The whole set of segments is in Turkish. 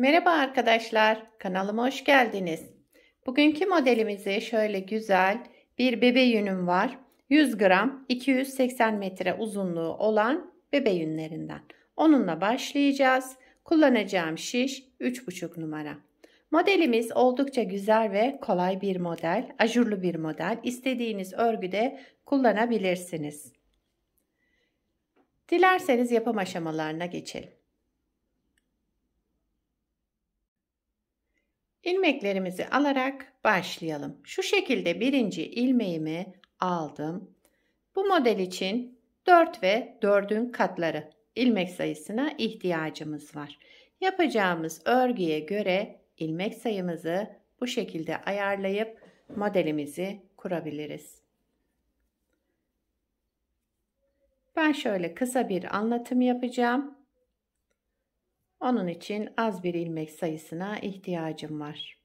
Merhaba arkadaşlar, kanalıma hoş geldiniz. Bugünkü modelimizi şöyle güzel bir bebe yünüm var. 100 gram 280 metre uzunluğu olan bebe yünlerinden. Onunla başlayacağız. Kullanacağım şiş 3,5 numara. Modelimiz oldukça güzel ve kolay bir model, ajurlu bir model. İstediğiniz örgüde kullanabilirsiniz. Dilerseniz yapım aşamalarına geçelim. İlmeklerimizi alarak başlayalım. Şu şekilde birinci ilmeğimi aldım. Bu model için 4 ve 4'ün katları ilmek sayısına ihtiyacımız var. Yapacağımız örgüye göre ilmek sayımızı bu şekilde ayarlayıp modelimizi kurabiliriz. Ben şöyle kısa bir anlatım yapacağım. Onun için az bir ilmek sayısına ihtiyacım var.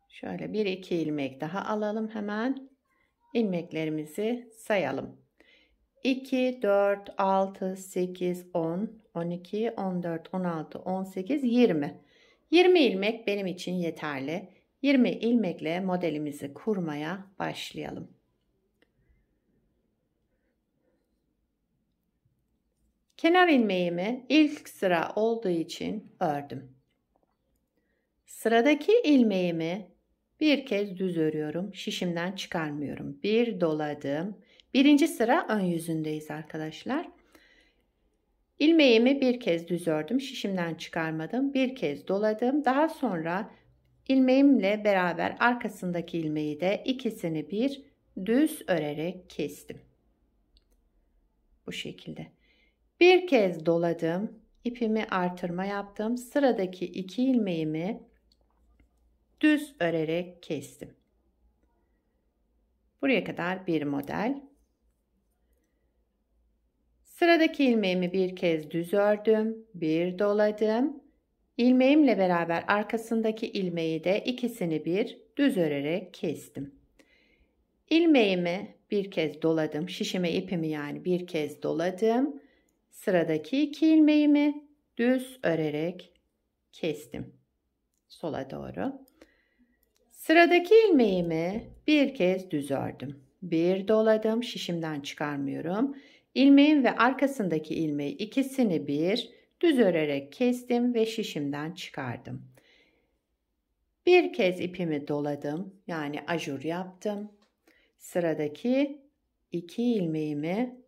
Şöyle 1-2 ilmek daha alalım hemen. İlmeklerimizi sayalım. 2, 4, 6, 8, 10, 12, 14, 16, 18, 20. 20 ilmek benim için yeterli. 20 ilmekle modelimizi kurmaya başlayalım. Kenar ilmeğimi ilk sıra olduğu için ördüm. Sıradaki ilmeğimi bir kez düz örüyorum. Şişimden çıkarmıyorum. Bir doladım. Birinci sıra ön yüzündeyiz arkadaşlar. İlmeğimi bir kez düz ördüm. Şişimden çıkarmadım. Bir kez doladım. Daha sonra ilmeğimle beraber arkasındaki ilmeği de ikisini bir düz örerek kestim. Bu şekilde. Bir kez doladım. İpimi artırma yaptım. Sıradaki iki ilmeğimi düz örerek kestim. Buraya kadar bir model. Sıradaki ilmeğimi bir kez düz ördüm. Bir doladım. İlmeğimle beraber arkasındaki ilmeği de ikisini bir düz örerek kestim. İlmeğimi bir kez doladım. Şişime ipimi yani bir kez doladım. Sıradaki iki ilmeğimi düz örerek kestim. Sola doğru. Sıradaki ilmeğimi bir kez düz ördüm. Bir doladım. Şişimden çıkarmıyorum. İlmeğin ve arkasındaki ilmeği ikisini bir düz örerek kestim ve şişimden çıkardım. Bir kez ipimi doladım. Yani ajur yaptım. Sıradaki iki ilmeğimi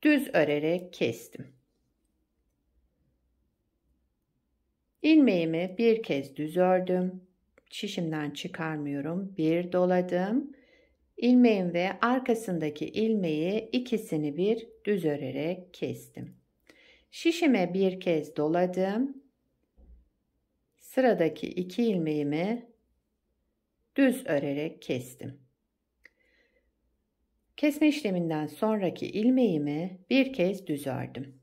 düz örerek kestim. İlmeğimi bir kez düz ördüm. Şişimden çıkarmıyorum. Bir doladım. İlmeğin ve arkasındaki ilmeği ikisini bir düz örerek kestim. Şişime bir kez doladım. Sıradaki iki ilmeğimi düz örerek kestim. Kesme işleminden sonraki ilmeğimi bir kez düz ördüm.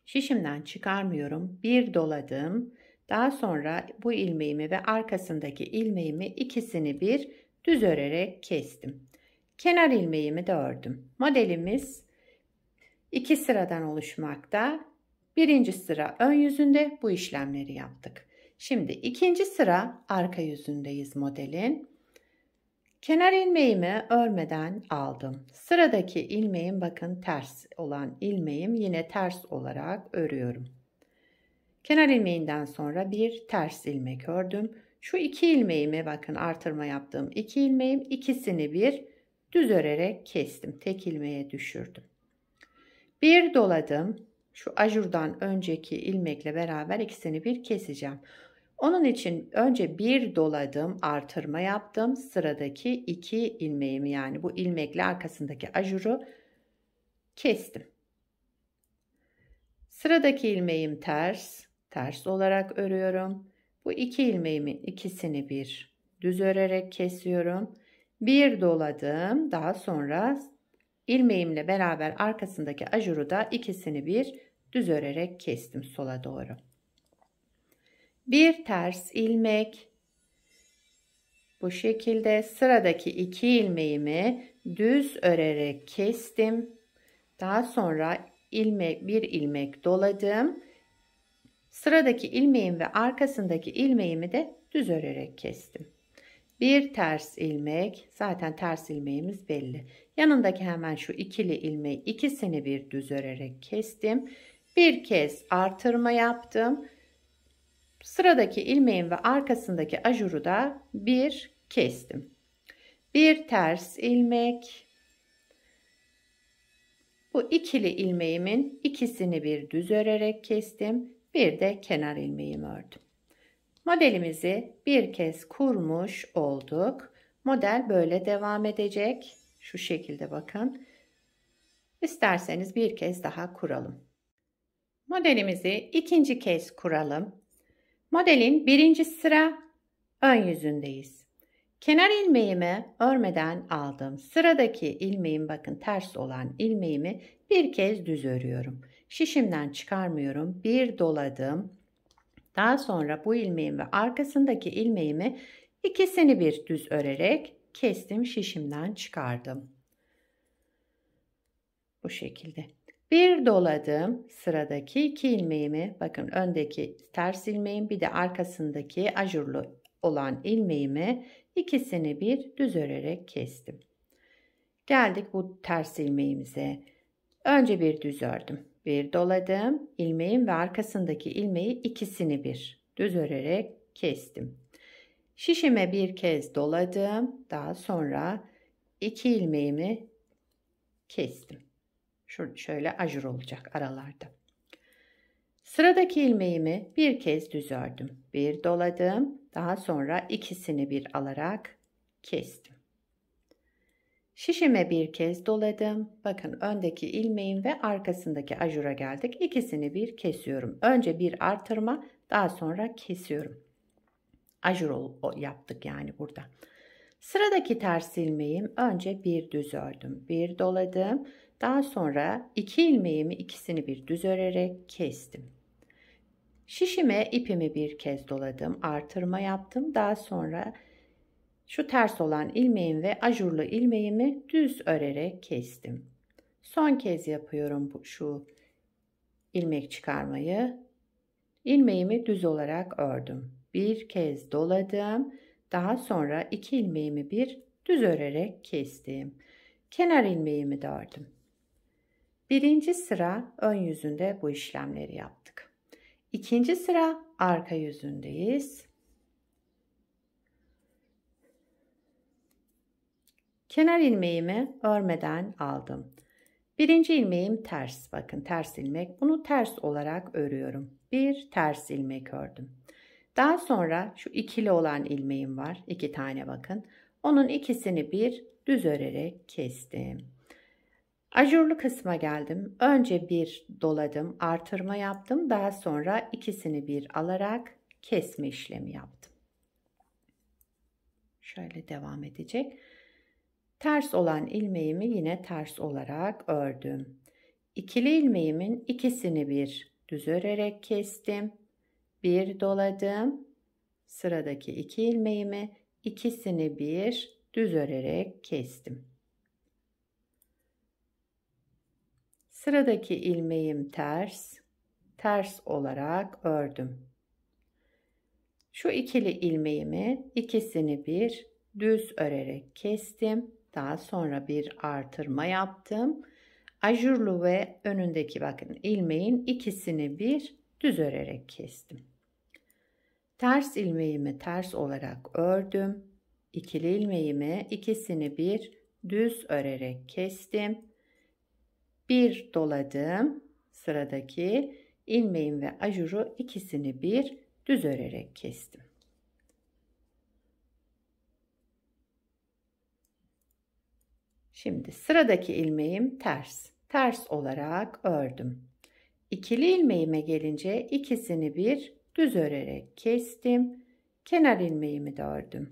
Şişimden çıkarmıyorum. Bir doladım. Daha sonra bu ilmeğimi ve arkasındaki ilmeğimi ikisini bir düz örerek kestim. Kenar ilmeğimi de ördüm. Modelimiz 2 sıradan oluşmakta. Birinci sıra ön yüzünde bu işlemleri yaptık. Şimdi ikinci sıra arka yüzündeyiz modelin. Kenar ilmeğimi örmeden aldım. Sıradaki ilmeğim bakın ters olan ilmeğim yine ters olarak örüyorum. Kenar ilmeğinden sonra bir ters ilmek ördüm. Şu iki ilmeğimi bakın artırma yaptığım iki ilmeğim ikisini bir düz örerek kestim. Tek ilmeğe düşürdüm. Bir doladım. Şu ajurdan önceki ilmekle beraber ikisini bir keseceğim. Onun için önce bir doladım, artırma yaptım. Sıradaki iki ilmeğimi yani bu ilmekle arkasındaki ajuru kestim. Sıradaki ilmeğim ters olarak örüyorum. Bu iki ilmeğimin ikisini bir düz örerek kesiyorum. Bir doladım. Daha sonra ilmeğimle beraber arkasındaki ajuru da ikisini bir düz örerek kestim sola doğru. Bir ters ilmek. Bu şekilde sıradaki iki ilmeğimi düz örerek kestim. Daha sonra bir ilmek doladım. Sıradaki ilmeğim ve arkasındaki ilmeğimi de düz örerek kestim. Bir ters ilmek, zaten ters ilmeğimiz belli. Yanındaki hemen şu ikili ilmeği ikisini bir düz örerek kestim. Bir kez artırma yaptım. Sıradaki ilmeğin ve arkasındaki ajuru da bir kestim. Bir ters ilmek. Bu ikili ilmeğimin ikisini bir düz örerek kestim. Bir de kenar ilmeğimi ördüm. Modelimizi bir kez kurmuş olduk. Model böyle devam edecek. Şu şekilde bakın. İsterseniz bir kez daha kuralım. Modelimizi ikinci kez kuralım. Modelin birinci sıra ön yüzündeyiz. Kenar ilmeğimi örmeden aldım. Sıradaki ilmeğim, bakın ters olan ilmeğimi bir kez düz örüyorum. Şişimden çıkarmıyorum. Bir doladım. Daha sonra bu ilmeğim ve arkasındaki ilmeğimi ikisini bir düz örerek kestim. Şişimden çıkardım. Bu şekilde. Bir doladım. Sıradaki iki ilmeğimi, bakın öndeki ters ilmeğim bir de arkasındaki ajurlu olan ilmeğimi ikisini bir düz örerek kestim. Geldik bu ters ilmeğimize. Önce bir düz ördüm. Bir doladım. İlmeğim ve arkasındaki ilmeği ikisini bir düz örerek kestim. Şişime bir kez doladım. Daha sonra iki ilmeğimi kestim. Şöyle ajur olacak aralarda. Sıradaki ilmeğimi bir kez düz ördüm. Bir doladım. Daha sonra ikisini bir alarak kestim. Şişime bir kez doladım. Bakın öndeki ilmeğim ve arkasındaki ajura geldik. İkisini bir kesiyorum. Önce bir artırma, daha sonra kesiyorum. Ajur yaptık yani burada. Sıradaki ters ilmeğim, önce bir düz ördüm. Bir doladım. Daha sonra iki ilmeğimi ikisini bir düz örerek kestim. Şişime ipimi bir kez doladım. Artırma yaptım. Daha sonra şu ters olan ilmeğim ve ajurlu ilmeğimi düz örerek kestim. Son kez yapıyorum şu ilmek çıkarmayı. İlmeğimi düz olarak ördüm. Bir kez doladım. Daha sonra iki ilmeğimi bir düz örerek kestim. Kenar ilmeğimi de ördüm. Birinci sıra ön yüzünde bu işlemleri yaptık. İkinci sıra arka yüzündeyiz. Kenar ilmeğimi örmeden aldım. Birinci ilmeğim ters. Bakın ters ilmek. Bunu ters olarak örüyorum. Bir ters ilmek ördüm. Daha sonra şu ikili olan ilmeğim var. 2 tane bakın. Onun ikisini bir düz örerek kestim. Ajurlu kısma geldim. Önce bir doladım. Artırma yaptım. Daha sonra ikisini bir alarak kesme işlemi yaptım. Şöyle devam edecek. Ters olan ilmeğimi yine ters olarak ördüm. İkili ilmeğimin ikisini bir düz örerek kestim. Bir doladım. Sıradaki iki ilmeğimi ikisini bir düz örerek kestim. Sıradaki ilmeğim ters olarak ördüm. Şu ikili ilmeğimi ikisini bir düz örerek kestim. Daha sonra bir artırma yaptım. Ajurlu ve önündeki bakın ilmeğin ikisini bir düz örerek kestim. Ters ilmeğimi ters olarak ördüm. İkili ilmeğimi ikisini bir düz örerek kestim. Bir doladım. Sıradaki ilmeğim ve ajuru ikisini bir düz örerek kestim. Şimdi sıradaki ilmeğim ters olarak ördüm. İkili ilmeğime gelince ikisini bir düz örerek kestim. Kenar ilmeğimi de ördüm.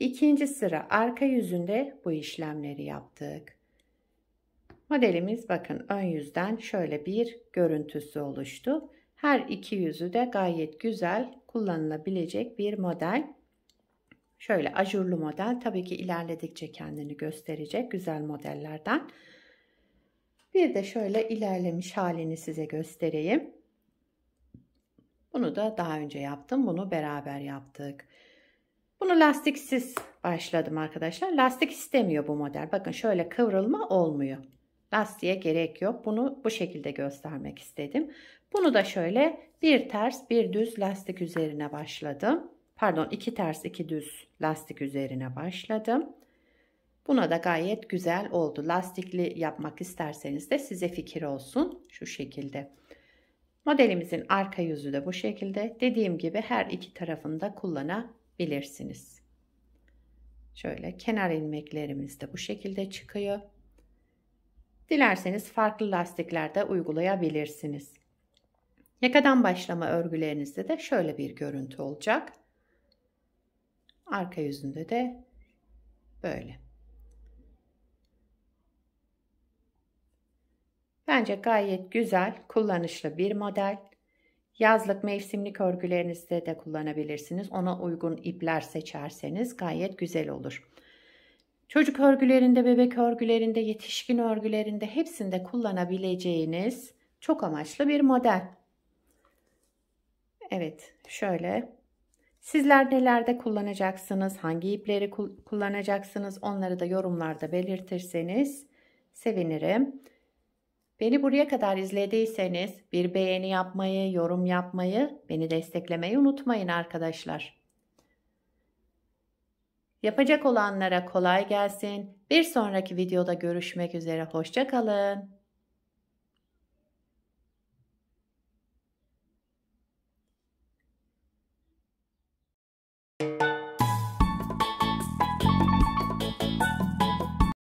İkinci sıra arka yüzünde bu işlemleri yaptık. Modelimiz bakın ön yüzden şöyle bir görüntüsü oluştu. Her iki yüzü de gayet güzel kullanılabilecek bir model. Şöyle ajurlu model, tabii ki ilerledikçe kendini gösterecek güzel modellerden. Bir de şöyle ilerlemiş halini size göstereyim. Bunu da daha önce yaptım. Bunu beraber yaptık. Bunu lastiksiz başladım arkadaşlar. Lastik istemiyor bu model. Bakın şöyle kıvrılma olmuyor. Lastiğe gerek yok. Bunu bu şekilde göstermek istedim. Bunu da şöyle bir ters bir düz lastik üzerine başladım. Pardon, iki ters iki düz lastik üzerine başladım. Buna da gayet güzel oldu. Lastikli yapmak isterseniz de size fikir olsun. Şu şekilde. Modelimizin arka yüzü de bu şekilde. Dediğim gibi her iki tarafında kullanabilirsiniz. Şöyle kenar ilmeklerimiz de bu şekilde çıkıyor. Dilerseniz farklı lastiklerde uygulayabilirsiniz. Yakadan başlama örgülerinizde de şöyle bir görüntü olacak. Arka yüzünde de böyle. Bence gayet güzel, kullanışlı bir model. Yazlık, mevsimlik örgülerinizde de kullanabilirsiniz. Ona uygun ipler seçerseniz gayet güzel olur. Çocuk örgülerinde, bebek örgülerinde, yetişkin örgülerinde hepsinde kullanabileceğiniz çok amaçlı bir model. Evet, şöyle. Sizler nelerde kullanacaksınız, hangi ipleri kullanacaksınız, onları da yorumlarda belirtirseniz sevinirim. Beni buraya kadar izlediyseniz bir beğeni yapmayı, yorum yapmayı, beni desteklemeyi unutmayın arkadaşlar. Yapacak olanlara kolay gelsin. Bir sonraki videoda görüşmek üzere. Hoşça kalın.